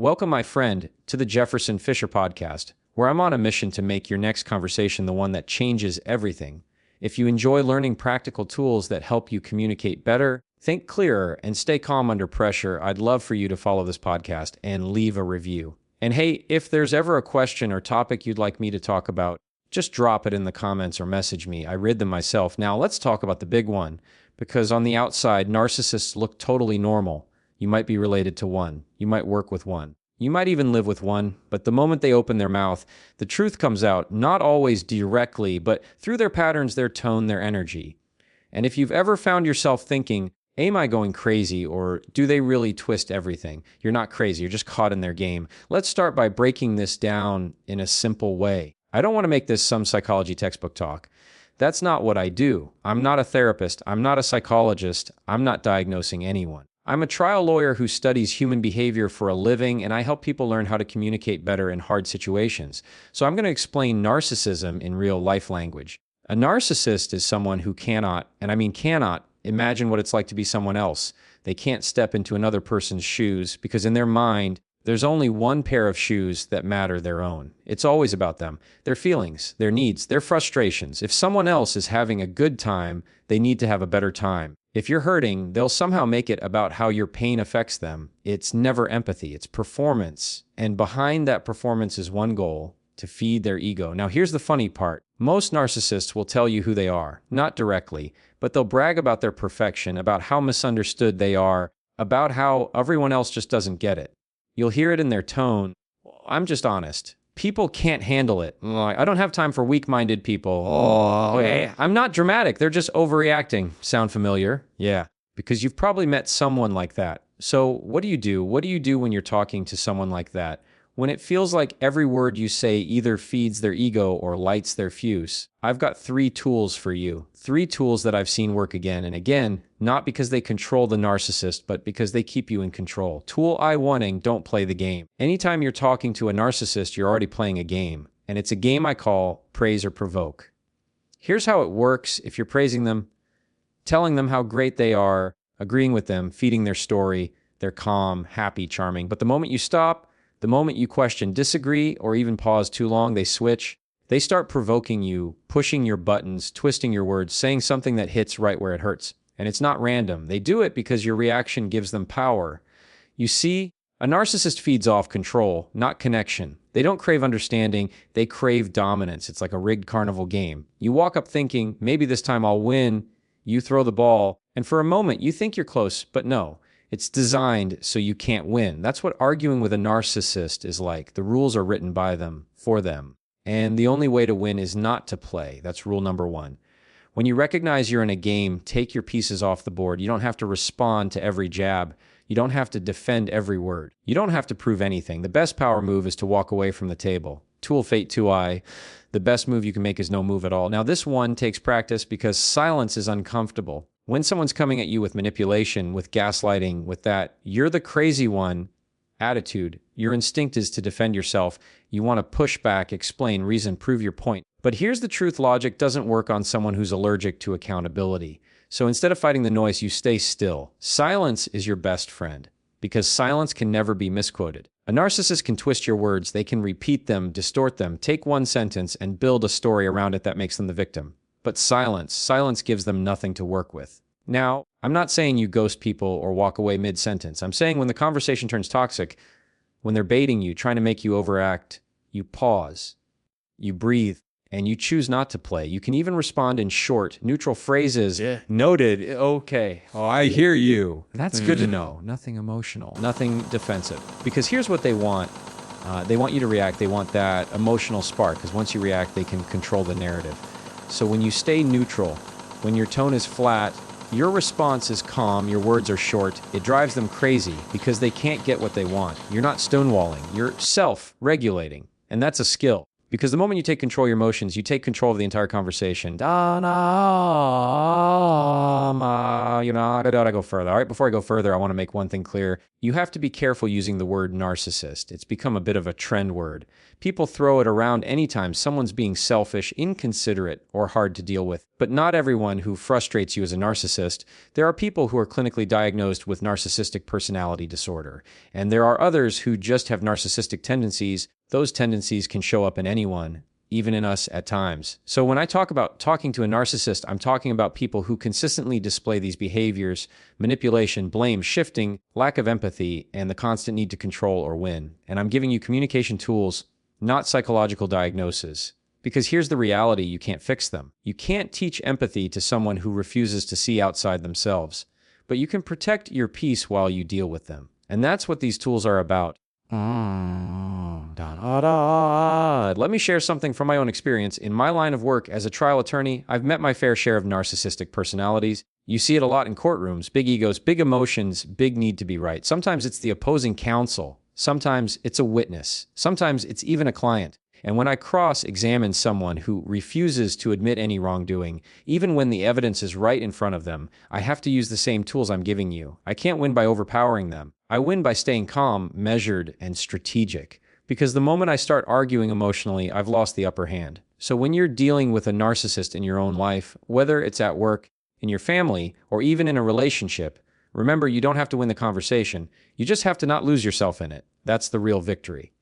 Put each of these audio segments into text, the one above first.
Welcome, my friend, to the Jefferson Fisher podcast, where I'm on a mission to make your next conversation the one that changes everything. If you enjoy learning practical tools that help you communicate better, think clearer, and stay calm under pressure, I'd love for you to follow this podcast and leave a review. And hey, if there's ever a question or topic you'd like me to talk about, just drop it in the comments or message me. I read them myself. Now let's talk about the big one, because on the outside, narcissists look totally normal. You might be related to one. You might work with one. You might even live with one, but the moment they open their mouth, the truth comes out, not always directly, but through their patterns, their tone, their energy. And if you've ever found yourself thinking, am I going crazy, or do they really twist everything? You're not crazy, you're just caught in their game. Let's start by breaking this down in a simple way. I don't want to make this some psychology textbook talk. That's not what I do. I'm not a therapist. I'm not a psychologist. I'm not diagnosing anyone. I'm a trial lawyer who studies human behavior for a living, and I help people learn how to communicate better in hard situations. So I'm going to explain narcissism in real life language. A narcissist is someone who cannot, and I mean cannot, imagine what it's like to be someone else. They can't step into another person's shoes because in their mind, there's only one pair of shoes that matter their own. It's always about them, their feelings, their needs, their frustrations. If someone else is having a good time, they need to have a better time. If you're hurting, they'll somehow make it about how your pain affects them. It's never empathy, it's performance. And behind that performance is one goal, to feed their ego. Now here's the funny part. Most narcissists will tell you who they are, not directly, but they'll brag about their perfection, about how misunderstood they are, about how everyone else just doesn't get it. You'll hear it in their tone. I'm just honest. People can't handle it. I don't have time for weak-minded people. I'm not dramatic. They're just overreacting. Sound familiar? Yeah, because you've probably met someone like that. So what do you do? What do you do when you're talking to someone like that? When it feels like every word you say either feeds their ego or lights their fuse, I've got 3 tools for you. 3 tools that I've seen work again and again, not because they control the narcissist, but because they keep you in control. Tool I-1ing, don't play the game. Anytime you're talking to a narcissist, you're already playing a game. And it's a game I call praise or provoke. Here's how it works if you're praising them, telling them how great they are, agreeing with them, feeding their story, they're calm, happy, charming. But the moment you stop, the moment you question, disagree, or even pause too long, they switch. They start provoking you, pushing your buttons, twisting your words, saying something that hits right where it hurts. And it's not random. They do it because your reaction gives them power. You see, a narcissist feeds off control, not connection. They don't crave understanding, they crave dominance. It's like a rigged carnival game. You walk up thinking, maybe this time I'll win. You throw the ball, and for a moment you think you're close, but no. It's designed so you can't win. That's what arguing with a narcissist is like. The rules are written by them, for them. And the only way to win is not to play. That's rule number 1. When you recognize you're in a game, take your pieces off the board. You don't have to respond to every jab. You don't have to defend every word. You don't have to prove anything. The best power move is to walk away from the table. Tool fate 2i. The best move you can make is no move at all. Now this one takes practice because silence is uncomfortable. When someone's coming at you with manipulation, with gaslighting, with that you're the crazy one attitude, your instinct is to defend yourself. You want to push back, explain, reason, prove your point. But here's the truth: logic doesn't work on someone who's allergic to accountability. So instead of fighting the noise, you stay still. Silence is your best friend, because silence can never be misquoted. A narcissist can twist your words, they can repeat them, distort them, take one sentence and build a story around it that makes them the victim. But silence gives them nothing to work with. Now, I'm not saying you ghost people or walk away mid-sentence. I'm saying when the conversation turns toxic, when they're baiting you, trying to make you overact, you pause, you breathe, and you choose not to play. You can even respond in short, neutral phrases. Yeah. Noted. Okay. Oh, I hear you. That's good to know. Nothing emotional, nothing defensive. Because here's what they want. They want you to react. They want that emotional spark, because once you react, they can control the narrative. So when you stay neutral, when your tone is flat, your response is calm, your words are short, it drives them crazy because they can't get what they want. You're not stonewalling, you're self-regulating, and that's a skill. Because the moment you take control of your emotions, you take control of the entire conversation. I gotta go further. All right, before I go further, I want to make one thing clear. You have to be careful using the word narcissist. It's become a bit of a trend word. People throw it around anytime someone's being selfish, inconsiderate, or hard to deal with. But not everyone who frustrates you is a narcissist. There are people who are clinically diagnosed with narcissistic personality disorder, and there are others who just have narcissistic tendencies. Those tendencies can show up in anyone, even in us at times. So when I talk about talking to a narcissist, I'm talking about people who consistently display these behaviors: manipulation, blame, shifting, lack of empathy, and the constant need to control or win. And I'm giving you communication tools, not psychological diagnoses. Because here's the reality: you can't fix them. You can't teach empathy to someone who refuses to see outside themselves, but you can protect your peace while you deal with them. And that's what these tools are about. Let me share something from my own experience. In my line of work as a trial attorney, I've met my fair share of narcissistic personalities. You see it a lot in courtrooms: big egos, big emotions, big need to be right. Sometimes it's the opposing counsel. Sometimes it's a witness. Sometimes it's even a client. And when I cross-examine someone who refuses to admit any wrongdoing, even when the evidence is right in front of them, I have to use the same tools I'm giving you. I can't win by overpowering them. I win by staying calm, measured, and strategic. Because the moment I start arguing emotionally, I've lost the upper hand. So when you're dealing with a narcissist in your own life, whether it's at work, in your family, or even in a relationship, remember, you don't have to win the conversation. You just have to not lose yourself in it. That's the real victory.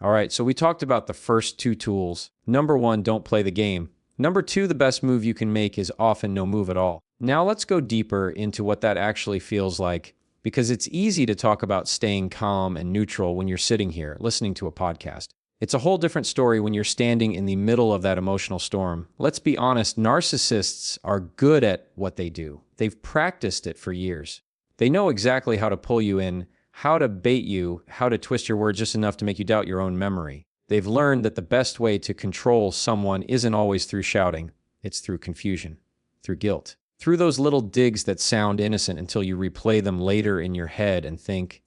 All right, so we talked about the first two tools. Number one, don't play the game. Number two, the best move you can make is often no move at all. Now let's go deeper into what that actually feels like, because it's easy to talk about staying calm and neutral when you're sitting here listening to a podcast. It's a whole different story when you're standing in the middle of that emotional storm. Let's be honest, narcissists are good at what they do. They've practiced it for years. They know exactly how to pull you in, how to bait you, how to twist your words just enough to make you doubt your own memory. They've learned that the best way to control someone isn't always through shouting. It's through confusion, through guilt, through those little digs that sound innocent until you replay them later in your head and think,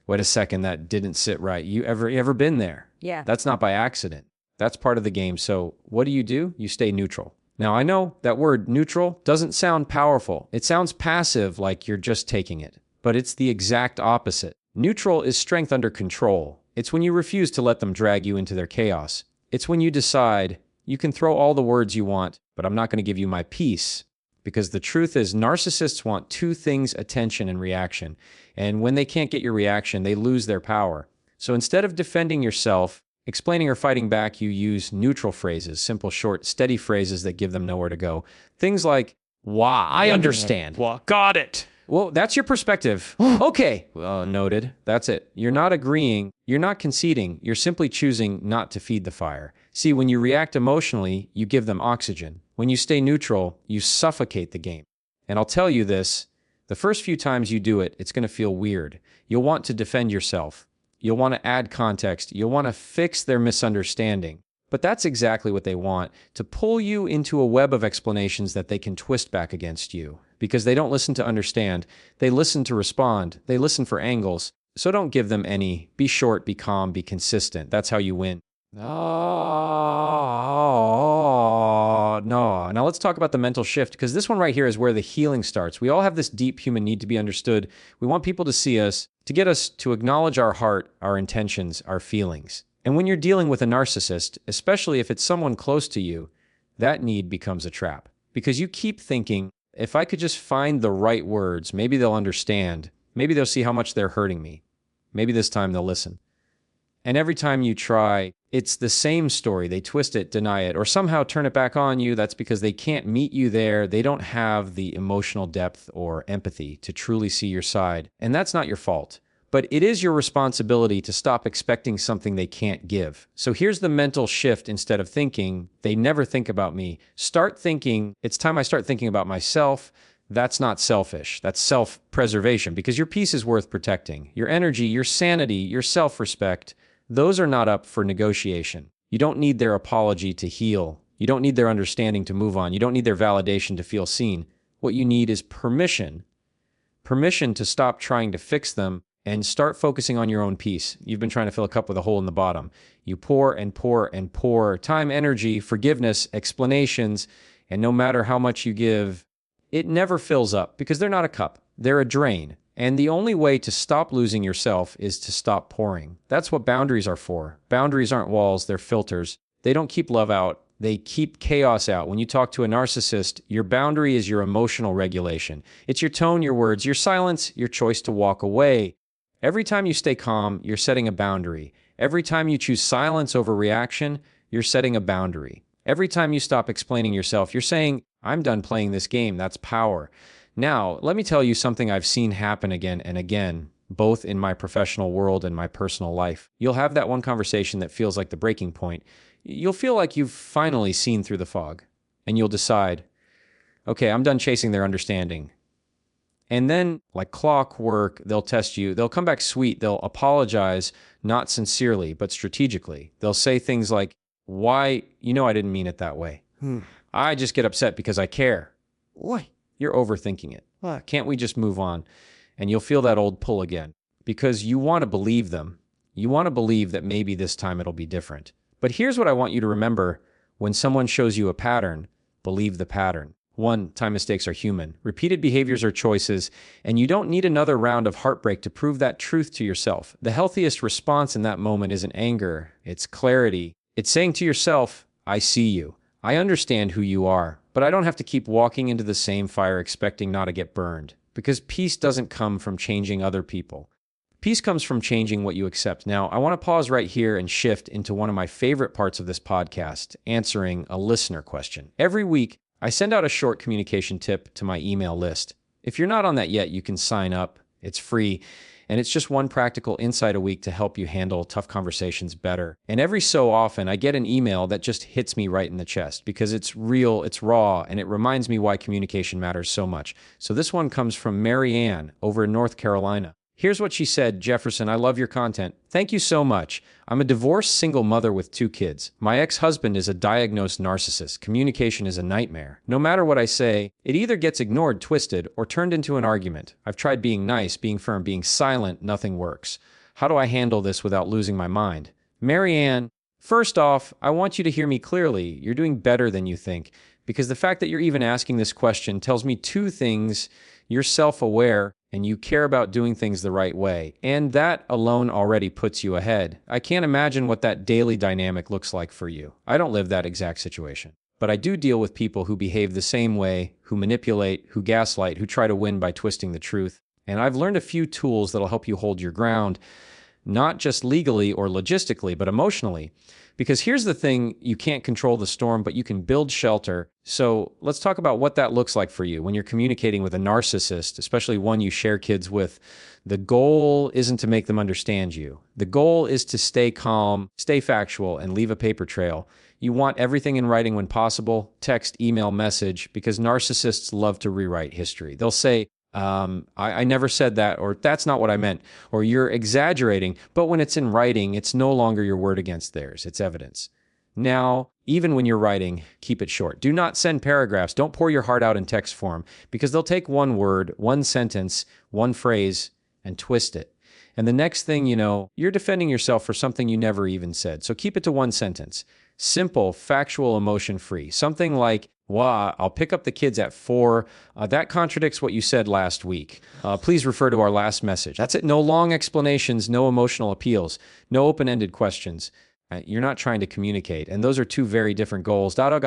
wait a second, that didn't sit right. You ever been there? Yeah. That's not by accident. That's part of the game. So what do? You stay neutral. Now, I know that word neutral doesn't sound powerful. It sounds passive, like you're just taking it. But it's the exact opposite. Neutral is strength under control. It's when you refuse to let them drag you into their chaos. It's when you decide, you can throw all the words you want, but I'm not going to give you my peace. Because the truth is, narcissists want two things: attention and reaction. And when they can't get your reaction, they lose their power. So instead of defending yourself, explaining or fighting back, you use neutral phrases, simple, short, steady phrases that give them nowhere to go. Things like, "Why, I understand. Well, got it. Well, that's your perspective. Okay. Well, noted. That's it. You're not agreeing. You're not conceding. You're simply choosing not to feed the fire. See, when you react emotionally, you give them oxygen. When you stay neutral, you suffocate the game. And I'll tell you this, the first few times you do it, it's going to feel weird. You'll want to defend yourself. You'll want to add context. You'll want to fix their misunderstanding. But that's exactly what they want, to pull you into a web of explanations that they can twist back against you. Because they don't listen to understand. They listen to respond. They listen for angles. So don't give them any. Be short, be calm, be consistent. That's how you win. Oh, no. Now let's talk about the mental shift, because this one right here is where the healing starts. We all have this deep human need to be understood. We want people to see us, to get us to acknowledge our heart, our intentions, our feelings. And when you're dealing with a narcissist, especially if it's someone close to you, that need becomes a trap. Because you keep thinking, if I could just find the right words, maybe they'll understand. Maybe they'll see how much they're hurting me. Maybe this time they'll listen. And every time you try, it's the same story. They twist it, deny it, or somehow turn it back on you. That's because they can't meet you there. They don't have the emotional depth or empathy to truly see your side. And that's not your fault. But it is your responsibility to stop expecting something they can't give. So here's the mental shift. Instead of thinking, they never think about me, start thinking, it's time I start thinking about myself. That's not selfish. That's self-preservation, because your peace is worth protecting. Your energy, your sanity, your self-respect, those are not up for negotiation. You don't need their apology to heal. You don't need their understanding to move on. You don't need their validation to feel seen. What you need is permission. Permission to stop trying to fix them and start focusing on your own peace. You've been trying to fill a cup with a hole in the bottom. You pour and pour and pour time, energy, forgiveness, explanations, and no matter how much you give, it never fills up, because they're not a cup. They're a drain. And the only way to stop losing yourself is to stop pouring. That's what boundaries are for. Boundaries aren't walls, they're filters. They don't keep love out. They keep chaos out. When you talk to a narcissist, your boundary is your emotional regulation. It's your tone, your words, your silence, your choice to walk away. Every time you stay calm, you're setting a boundary. Every time you choose silence over reaction, you're setting a boundary. Every time you stop explaining yourself, you're saying, I'm done playing this game. That's power. Now, let me tell you something I've seen happen again and again, both in my professional world and my personal life. You'll have that one conversation that feels like the breaking point. You'll feel like you've finally seen through the fog, and you'll decide, okay, I'm done chasing their understanding. And then, like clockwork, they'll test you. They'll come back sweet. They'll apologize, not sincerely, but strategically. They'll say things like, why, I didn't mean it that way. I just get upset because I care. Why? You're overthinking it. What? Can't we just move on? And you'll feel that old pull again because you want to believe them. You want to believe that maybe this time it'll be different. But here's what I want you to remember. When someone shows you a pattern, believe the pattern. 1, time mistakes are human. Repeated behaviors are choices, and you don't need another round of heartbreak to prove that truth to yourself. The healthiest response in that moment isn't anger. It's clarity. It's saying to yourself, I see you. I understand who you are, but I don't have to keep walking into the same fire expecting not to get burned. Because peace doesn't come from changing other people. Peace comes from changing what you accept. Now, I want to pause right here and shift into one of my favorite parts of this podcast, answering a listener question. Every week, I send out a short communication tip to my email list. If you're not on that yet, you can sign up. It's free, and it's just one practical insight a week to help you handle tough conversations better. And every so often, I get an email that just hits me right in the chest because it's real, it's raw, and it reminds me why communication matters so much. So this one comes from Mary Ann over in North Carolina. Here's what she said: Jefferson, I love your content. Thank you so much. I'm a divorced single mother with 2 kids. My ex-husband is a diagnosed narcissist. Communication is a nightmare. No matter what I say, it either gets ignored, twisted, or turned into an argument. I've tried being nice, being firm, being silent. Nothing works. How do I handle this without losing my mind? Mary Ann, first off, I want you to hear me clearly. You're doing better than you think, because the fact that you're even asking this question tells me 2 things. You're self-aware, and you care about doing things the right way. And that alone already puts you ahead. I can't imagine what that daily dynamic looks like for you. I don't live that exact situation. But I do deal with people who behave the same way, who manipulate, who gaslight, who try to win by twisting the truth. And I've learned a few tools that'll help you hold your ground, not just legally or logistically, but emotionally. Because here's the thing, you can't control the storm, but you can build shelter. So let's talk about what that looks like for you when you're communicating with a narcissist, especially one you share kids with. The goal isn't to make them understand you. The goal is to stay calm, stay factual, and leave a paper trail. You want everything in writing when possible, text, email, message, because narcissists love to rewrite history. They'll say, I never said that, or that's not what I meant, or you're exaggerating. But when it's in writing, it's no longer your word against theirs. It's evidence. Now, even when you're writing, keep it short. Do not send paragraphs. Don't pour your heart out in text form, because they'll take one word, one sentence, one phrase, and twist it. And the next thing you know, you're defending yourself for something you never even said. So keep it to one sentence. Simple, factual, emotion-free. Something like, wow, I'll pick up the kids at 4. That contradicts what you said last week. Please refer to our last message. That's it. No long explanations, no emotional appeals, no open-ended questions. You're not trying to communicate. And those are 2 very different goals. Now,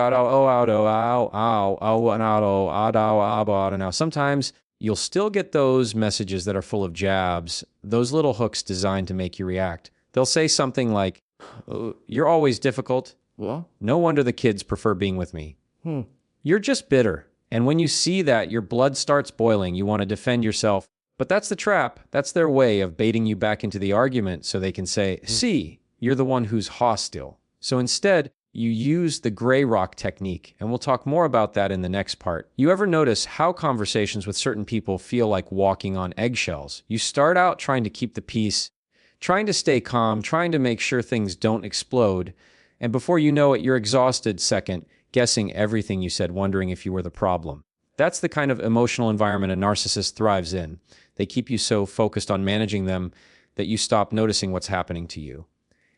sometimes you'll still get those messages that are full of jabs, those little hooks designed to make you react. They'll say something like, you're always difficult. What? No wonder the kids prefer being with me. You're just bitter. And when you see that, your blood starts boiling. You want to defend yourself. But that's the trap. That's their way of baiting you back into the argument so they can say, see, you're the one who's hostile. So instead, you use the gray rock technique. And we'll talk more about that in the next part. You ever notice how conversations with certain people feel like walking on eggshells? You start out trying to keep the peace, trying to stay calm, trying to make sure things don't explode. And before you know it, you're exhausted second, guessing everything you said, wondering if you were the problem. That's the kind of emotional environment a narcissist thrives in. They keep you so focused on managing them that you stop noticing what's happening to you.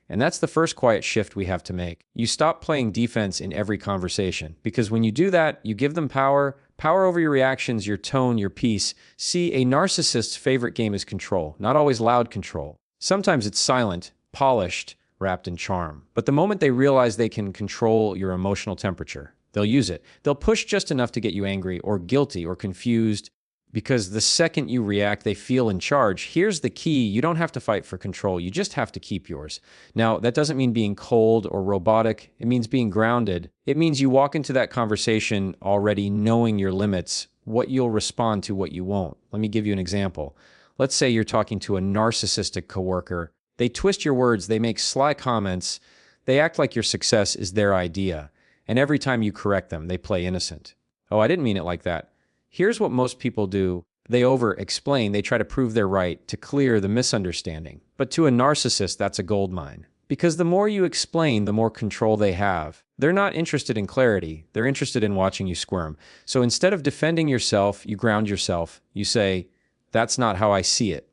And that's the first quiet shift we have to make. You stop playing defense in every conversation, because when you do that, you give them power over your reactions, your tone, your peace. See, a narcissist's favorite game is control, not always loud control. Sometimes it's silent, polished, wrapped in charm. But the moment they realize they can control your emotional temperature, they'll use it. They'll push just enough to get you angry or guilty or confused, because the second you react, they feel in charge. Here's the key. You don't have to fight for control. You just have to keep yours. Now, that doesn't mean being cold or robotic. It means being grounded. It means you walk into that conversation already knowing your limits, what you'll respond to, what you won't. Let me give you an example. Let's say you're talking to a narcissistic coworker. They twist your words. They make sly comments. They act like your success is their idea. And every time you correct them, they play innocent. Oh, I didn't mean it like that. Here's what most people do. They over-explain. They try to prove they're right, to clear the misunderstanding. But to a narcissist, that's a goldmine. Because the more you explain, the more control they have. They're not interested in clarity. They're interested in watching you squirm. So instead of defending yourself, you ground yourself. You say, "That's not how I see it."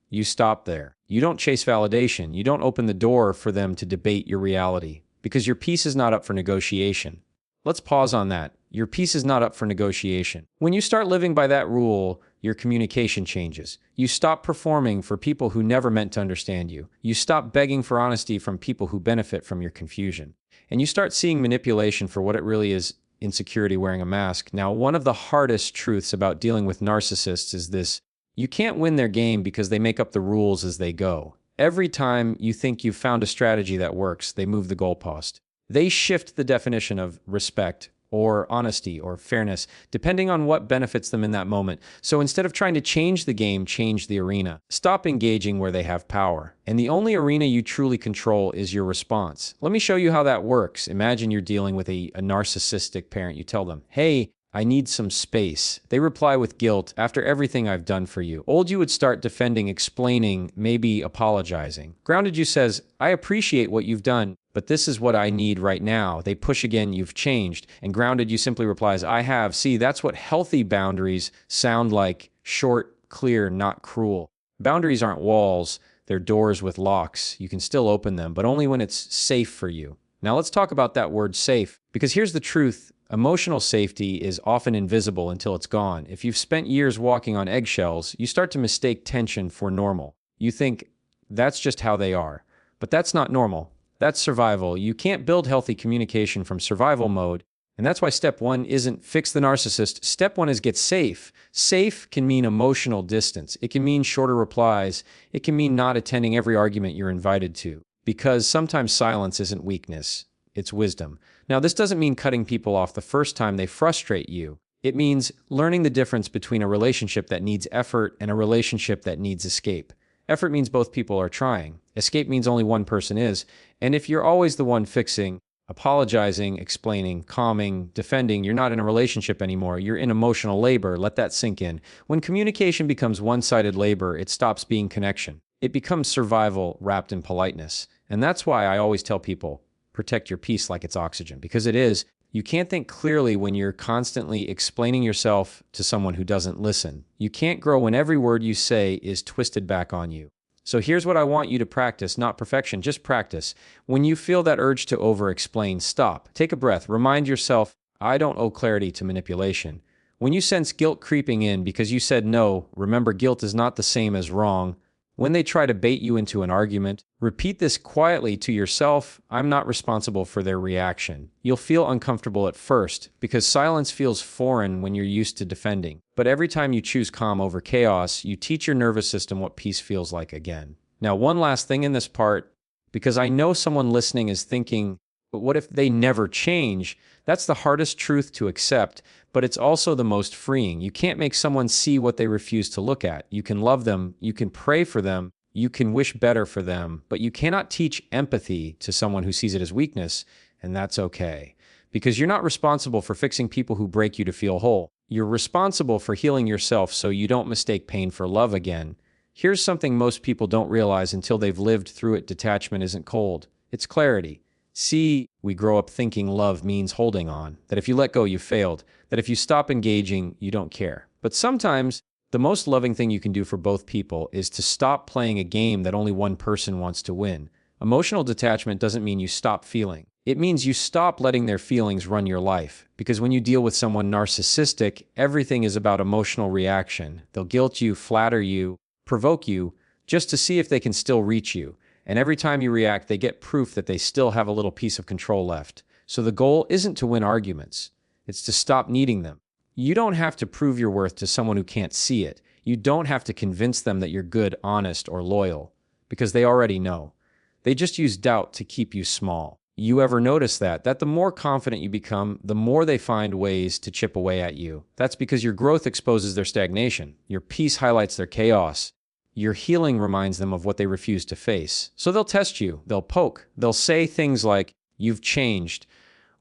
You stop there. You don't chase validation. You don't open the door for them to debate your reality, because your peace is not up for negotiation. Let's pause on that. Your peace is not up for negotiation. When you start living by that rule, your communication changes. You stop performing for people who never meant to understand you. You stop begging for honesty from people who benefit from your confusion. And you start seeing manipulation for what it really is: insecurity wearing a mask. Now, one of the hardest truths about dealing with narcissists is this: you can't win their game because they make up the rules as they go. Every time you think you've found a strategy that works, they move the goalpost. They shift the definition of respect or honesty or fairness, depending on what benefits them in that moment. So instead of trying to change the game, change the arena. Stop engaging where they have power. And the only arena you truly control is your response. Let me show you how that works. Imagine you're dealing with a narcissistic parent. You tell them, "Hey, I need some space." They reply with guilt. "After everything I've done for you." Old you would start defending, explaining, maybe apologizing. Grounded you says, "I appreciate what you've done, but this is what I need right now." They push again, "You've changed." And grounded you simply replies, "I have." See, that's what healthy boundaries sound like: short, clear, not cruel. Boundaries aren't walls. They're doors with locks. You can still open them, but only when it's safe for you. Now let's talk about that word safe, because here's the truth. Emotional safety is often invisible until it's gone. If you've spent years walking on eggshells, you start to mistake tension for normal. You think, that's just how they are. But that's not normal. That's survival. You can't build healthy communication from survival mode. And that's why step one isn't fix the narcissist. Step one is get safe. Safe can mean emotional distance. It can mean shorter replies. It can mean not attending every argument you're invited to. Because sometimes silence isn't weakness. It's wisdom. Now, this doesn't mean cutting people off the first time they frustrate you. It means learning the difference between a relationship that needs effort and a relationship that needs escape. Effort means both people are trying. Escape means only one person is. And if you're always the one fixing, apologizing, explaining, calming, defending, you're not in a relationship anymore. You're in emotional labor. Let that sink in. When communication becomes one-sided labor, it stops being connection. It becomes survival wrapped in politeness. And that's why I always tell people, protect your peace like it's oxygen, because it is. You can't think clearly when you're constantly explaining yourself to someone who doesn't listen. You can't grow when every word you say is twisted back on you. So here's what I want you to practice, not perfection, just practice. When you feel that urge to over-explain, stop. Take a breath. Remind yourself, I don't owe clarity to manipulation. When you sense guilt creeping in because you said no, remember guilt is not the same as wrong. When they try to bait you into an argument, repeat this quietly to yourself: I'm not responsible for their reaction. You'll feel uncomfortable at first because silence feels foreign when you're used to defending. But every time you choose calm over chaos, you teach your nervous system what peace feels like again. Now, one last thing in this part, because I know someone listening is thinking, but what if they never change? That's the hardest truth to accept, but it's also the most freeing. You can't make someone see what they refuse to look at. You can love them, you can pray for them, you can wish better for them, but you cannot teach empathy to someone who sees it as weakness, and that's okay. Because you're not responsible for fixing people who break you to feel whole. You're responsible for healing yourself so you don't mistake pain for love again. Here's something most people don't realize until they've lived through it: detachment isn't cold, it's clarity. See, we grow up thinking love means holding on, that if you let go, you failed, that if you stop engaging, you don't care. But sometimes, the most loving thing you can do for both people is to stop playing a game that only one person wants to win. Emotional detachment doesn't mean you stop feeling. It means you stop letting their feelings run your life. Because when you deal with someone narcissistic, everything is about emotional reaction. They'll guilt you, flatter you, provoke you, just to see if they can still reach you. And every time you react, they get proof that they still have a little piece of control left. So the goal isn't to win arguments. It's to stop needing them. You don't have to prove your worth to someone who can't see it. You don't have to convince them that you're good, honest, or loyal, because they already know. They just use doubt to keep you small. You ever notice that the the more confident you become, the more they find ways to chip away at you? That's because your growth exposes their stagnation. Your peace highlights their chaos. Your healing reminds them of what they refuse to face. So they'll test you, they'll poke, they'll say things like, "You've changed,"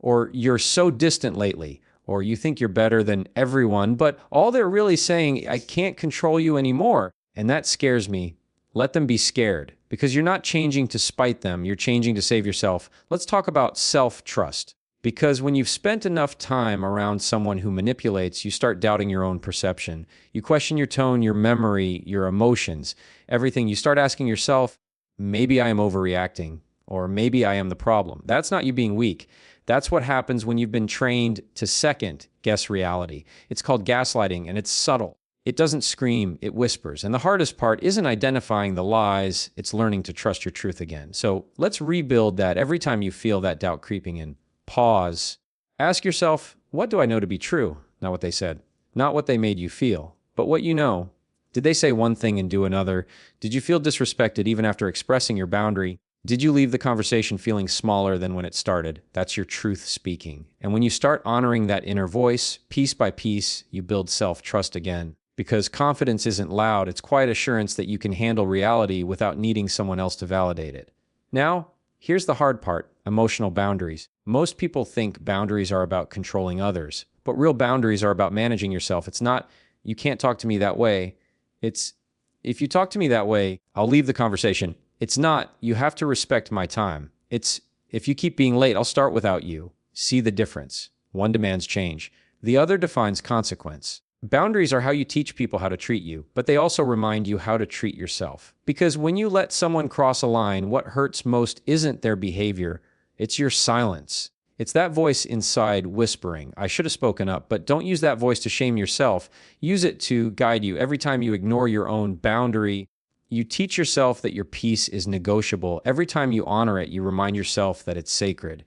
or "You're so distant lately," or "You think you're better than everyone," but all they're really saying, "I can't control you anymore." And that scares me. Let them be scared, because you're not changing to spite them, you're changing to save yourself. Let's talk about self-trust. Because when you've spent enough time around someone who manipulates, you start doubting your own perception. You question your tone, your memory, your emotions, everything. You start asking yourself, maybe I am overreacting, or maybe I am the problem. That's not you being weak. That's what happens when you've been trained to second-guess reality. It's called gaslighting, and it's subtle. It doesn't scream, it whispers. And the hardest part isn't identifying the lies, it's learning to trust your truth again. So let's rebuild that every time you feel that doubt creeping in. Pause. Ask yourself, what do I know to be true? Not what they said. Not what they made you feel, but what you know. Did they say one thing and do another? Did you feel disrespected even after expressing your boundary? Did you leave the conversation feeling smaller than when it started? That's your truth speaking. And when you start honoring that inner voice, piece by piece, you build self-trust again. Because confidence isn't loud, it's quiet assurance that you can handle reality without needing someone else to validate it. Now, here's the hard part, emotional boundaries. Most people think boundaries are about controlling others, but real boundaries are about managing yourself. It's not, "You can't talk to me that way." It's, "If you talk to me that way, I'll leave the conversation." It's not, "You have to respect my time." It's, "If you keep being late, I'll start without you." See the difference. One demands change. The other defines consequence. Boundaries are how you teach people how to treat you, but they also remind you how to treat yourself. Because when you let someone cross a line, what hurts most isn't their behavior, it's your silence. It's that voice inside whispering, "I should have spoken up," but don't use that voice to shame yourself. Use it to guide you. Every time you ignore your own boundary, you teach yourself that your peace is negotiable. Every time you honor it, you remind yourself that it's sacred.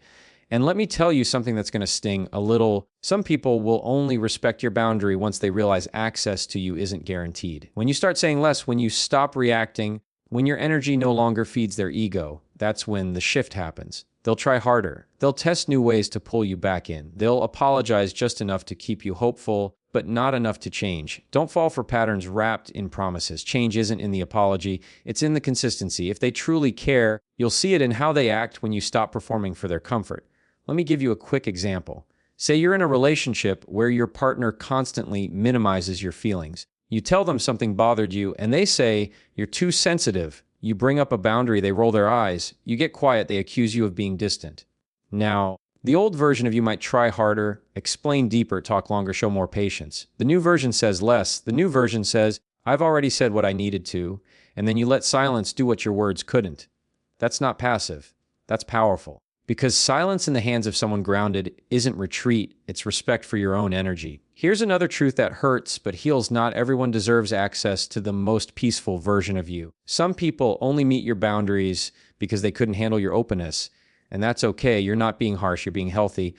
And let me tell you something that's going to sting a little. Some people will only respect your boundary once they realize access to you isn't guaranteed. When you start saying less, when you stop reacting, when your energy no longer feeds their ego, that's when the shift happens. They'll try harder. They'll test new ways to pull you back in. They'll apologize just enough to keep you hopeful, but not enough to change. Don't fall for patterns wrapped in promises. Change isn't in the apology, it's in the consistency. If they truly care, you'll see it in how they act when you stop performing for their comfort. Let me give you a quick example. Say you're in a relationship where your partner constantly minimizes your feelings. You tell them something bothered you, and they say you're too sensitive. You bring up a boundary, they roll their eyes. You get quiet, they accuse you of being distant. Now, the old version of you might try harder, explain deeper, talk longer, show more patience. The new version says less. The new version says, "I've already said what I needed to," and then you let silence do what your words couldn't. That's not passive. That's powerful. Because silence in the hands of someone grounded isn't retreat, it's respect for your own energy. Here's another truth that hurts but heals. Not everyone deserves access to the most peaceful version of you. Some people only meet your boundaries because they couldn't handle your openness. And that's okay, you're not being harsh, you're being healthy.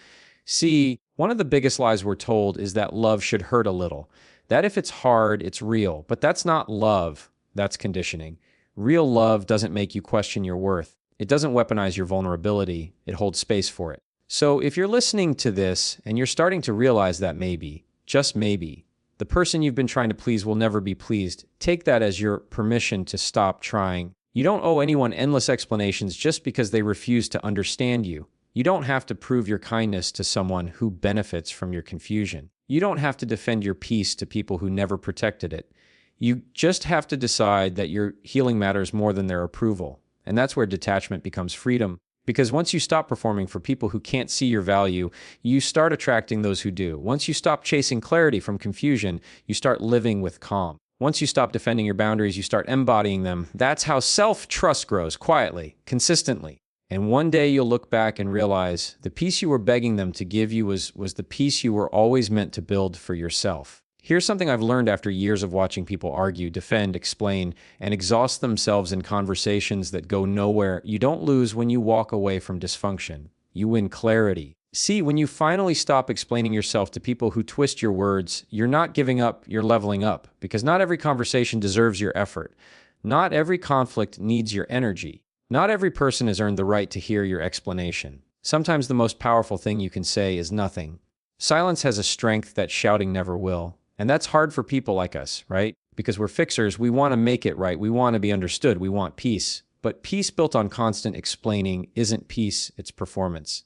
See, one of the biggest lies we're told is that love should hurt a little. That if it's hard, it's real. But that's not love, that's conditioning. Real love doesn't make you question your worth. It doesn't weaponize your vulnerability, it holds space for it. So if you're listening to this and you're starting to realize that maybe, just maybe, the person you've been trying to please will never be pleased, take that as your permission to stop trying. You don't owe anyone endless explanations just because they refuse to understand you. You don't have to prove your kindness to someone who benefits from your confusion. You don't have to defend your peace to people who never protected it. You just have to decide that your healing matters more than their approval. And that's where detachment becomes freedom. Because once you stop performing for people who can't see your value, you start attracting those who do. Once you stop chasing clarity from confusion, you start living with calm. Once you stop defending your boundaries, you start embodying them. That's how self-trust grows, quietly, consistently. And one day you'll look back and realize the peace you were begging them to give you was the peace you were always meant to build for yourself. Here's something I've learned after years of watching people argue, defend, explain, and exhaust themselves in conversations that go nowhere. You don't lose when you walk away from dysfunction. You win clarity. See, when you finally stop explaining yourself to people who twist your words, you're not giving up, you're leveling up. Because not every conversation deserves your effort. Not every conflict needs your energy. Not every person has earned the right to hear your explanation. Sometimes the most powerful thing you can say is nothing. Silence has a strength that shouting never will. And that's hard for people like us, right? Because we're fixers, we want to make it right, we want to be understood, we want peace. But peace built on constant explaining isn't peace, it's performance.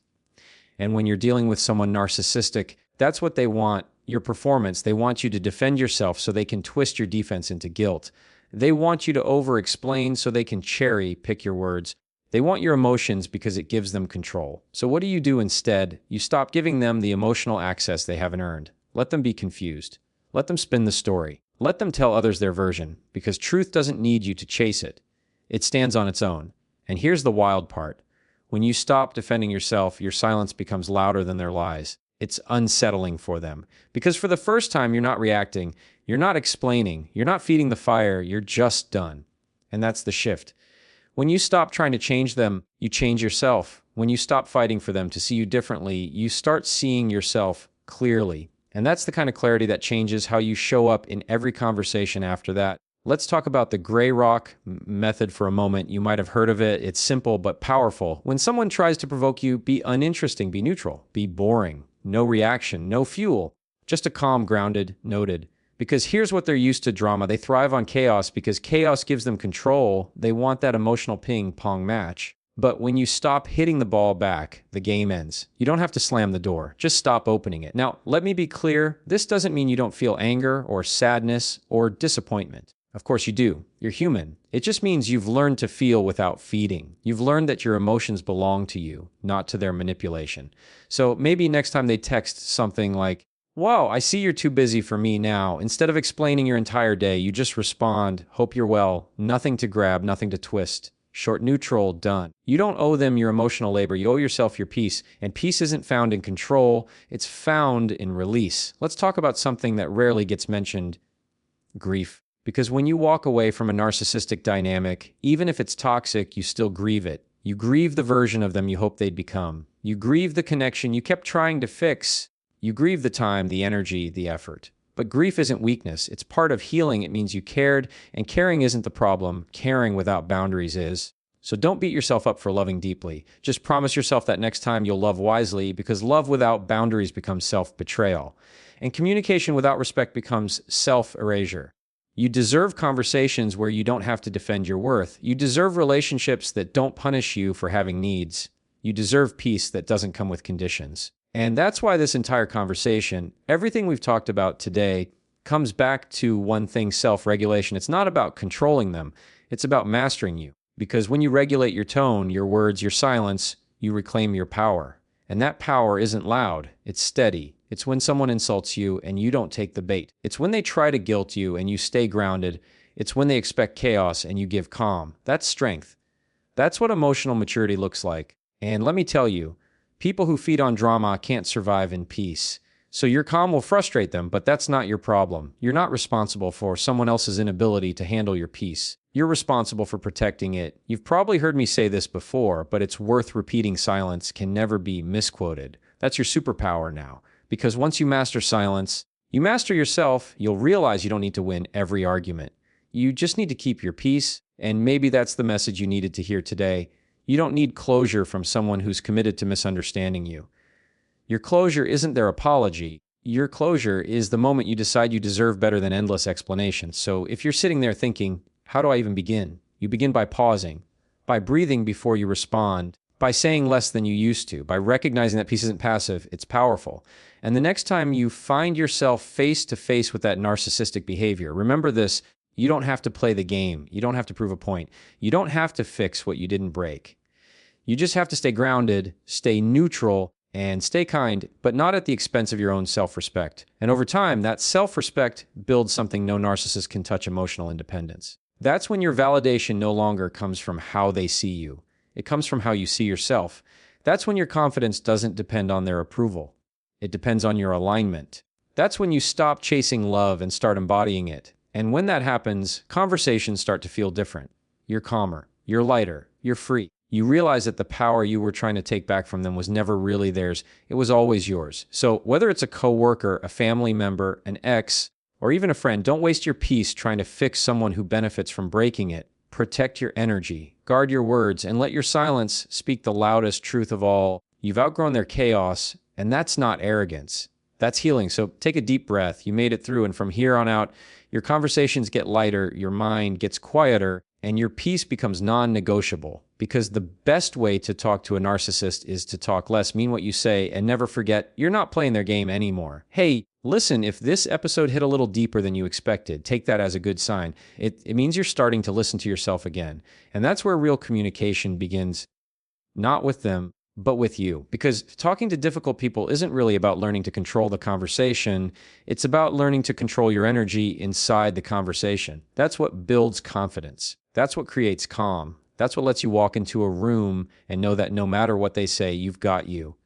And when you're dealing with someone narcissistic, that's what they want, your performance. They want you to defend yourself so they can twist your defense into guilt. They want you to over-explain so they can cherry-pick your words. They want your emotions because it gives them control. So what do you do instead? You stop giving them the emotional access they haven't earned. Let them be confused. Let them spin the story. Let them tell others their version, because truth doesn't need you to chase it. It stands on its own. And here's the wild part. When you stop defending yourself, your silence becomes louder than their lies. It's unsettling for them. Because for the first time, you're not reacting, you're not explaining, you're not feeding the fire, you're just done. And that's the shift. When you stop trying to change them, you change yourself. When you stop fighting for them to see you differently, you start seeing yourself clearly. And that's the kind of clarity that changes how you show up in every conversation after that. Let's talk about the gray rock method for a moment. You might have heard of it. It's simple but powerful. When someone tries to provoke you, be uninteresting, be neutral, be boring. No reaction, no fuel. Just a calm, grounded, noted. Because here's what they're used to: drama. They thrive on chaos because chaos gives them control. They want that emotional ping-pong match. But when you stop hitting the ball back, the game ends. You don't have to slam the door. Just stop opening it. Now, let me be clear. This doesn't mean you don't feel anger or sadness or disappointment. Of course you do. You're human. It just means you've learned to feel without feeding. You've learned that your emotions belong to you, not to their manipulation. So maybe next time they text something like, "Wow, I see you're too busy for me now." Instead of explaining your entire day, you just respond, "Hope you're well." Nothing to grab, nothing to twist. Short, neutral, done. You don't owe them your emotional labor. You owe yourself your peace. And peace isn't found in control. It's found in release. Let's talk about something that rarely gets mentioned: grief. Because when you walk away from a narcissistic dynamic, even if it's toxic, you still grieve it. You grieve the version of them you hoped they'd become. You grieve the connection you kept trying to fix. You grieve the time, the energy, the effort. But grief isn't weakness. It's part of healing. It means you cared, and caring isn't the problem. Caring without boundaries is. So don't beat yourself up for loving deeply. Just promise yourself that next time you'll love wisely, because love without boundaries becomes self-betrayal. And communication without respect becomes self-erasure. You deserve conversations where you don't have to defend your worth. You deserve relationships that don't punish you for having needs. You deserve peace that doesn't come with conditions. And that's why this entire conversation, everything we've talked about today, comes back to one thing: self-regulation. It's not about controlling them. It's about mastering you. Because when you regulate your tone, your words, your silence, you reclaim your power. And that power isn't loud. It's steady. It's when someone insults you and you don't take the bait. It's when they try to guilt you and you stay grounded. It's when they expect chaos and you give calm. That's strength. That's what emotional maturity looks like. And let me tell you, people who feed on drama can't survive in peace. So your calm will frustrate them, but that's not your problem. You're not responsible for someone else's inability to handle your peace. You're responsible for protecting it. You've probably heard me say this before, but it's worth repeating: silence can never be misquoted. That's your superpower now. Because once you master silence, you master yourself. You'll realize you don't need to win every argument. You just need to keep your peace, and maybe that's the message you needed to hear today. You don't need closure from someone who's committed to misunderstanding you. Your closure isn't their apology. Your closure is the moment you decide you deserve better than endless explanations. So if you're sitting there thinking, "How do I even begin?" You begin by pausing, by breathing before you respond, by saying less than you used to, by recognizing that peace isn't passive, it's powerful. And the next time you find yourself face to face with that narcissistic behavior, remember this: you don't have to play the game. You don't have to prove a point. You don't have to fix what you didn't break. You just have to stay grounded, stay neutral, and stay kind, but not at the expense of your own self-respect. And over time, that self-respect builds something no narcissist can touch: emotional independence. That's when your validation no longer comes from how they see you. It comes from how you see yourself. That's when your confidence doesn't depend on their approval. It depends on your alignment. That's when you stop chasing love and start embodying it. And when that happens, conversations start to feel different. You're calmer, you're lighter, you're free. You realize that the power you were trying to take back from them was never really theirs. It was always yours. So whether it's a coworker, a family member, an ex, or even a friend, don't waste your peace trying to fix someone who benefits from breaking it. Protect your energy, guard your words, and let your silence speak the loudest truth of all. You've outgrown their chaos, and that's not arrogance. That's healing. So take a deep breath. You made it through, and from here on out, your conversations get lighter, your mind gets quieter, and your peace becomes non-negotiable. Because the best way to talk to a narcissist is to talk less, mean what you say, and never forget you're not playing their game anymore. Hey, listen, if this episode hit a little deeper than you expected, take that as a good sign. It means you're starting to listen to yourself again. And that's where real communication begins, not with them, but with you. Because talking to difficult people isn't really about learning to control the conversation. It's about learning to control your energy inside the conversation. That's what builds confidence. That's what creates calm. That's what lets you walk into a room and know that no matter what they say, you've got you.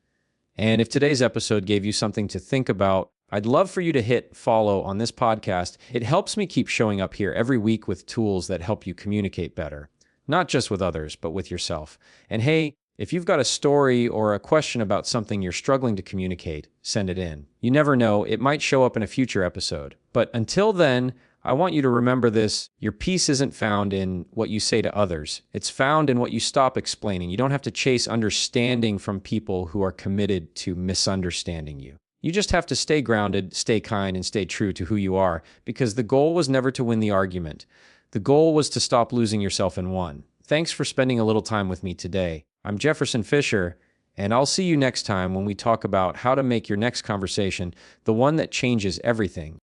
And if today's episode gave you something to think about, I'd love for you to hit follow on this podcast. It helps me keep showing up here every week with tools that help you communicate better, not just with others, but with yourself. And hey, if you've got a story or a question about something you're struggling to communicate, send it in. You never know, it might show up in a future episode. But until then, I want you to remember this. Your peace isn't found in what you say to others. It's found in what you stop explaining. You don't have to chase understanding from people who are committed to misunderstanding you. You just have to stay grounded, stay kind, and stay true to who you are, because the goal was never to win the argument. The goal was to stop losing yourself in one. Thanks for spending a little time with me today. I'm Jefferson Fisher, and I'll see you next time when we talk about how to make your next conversation the one that changes everything.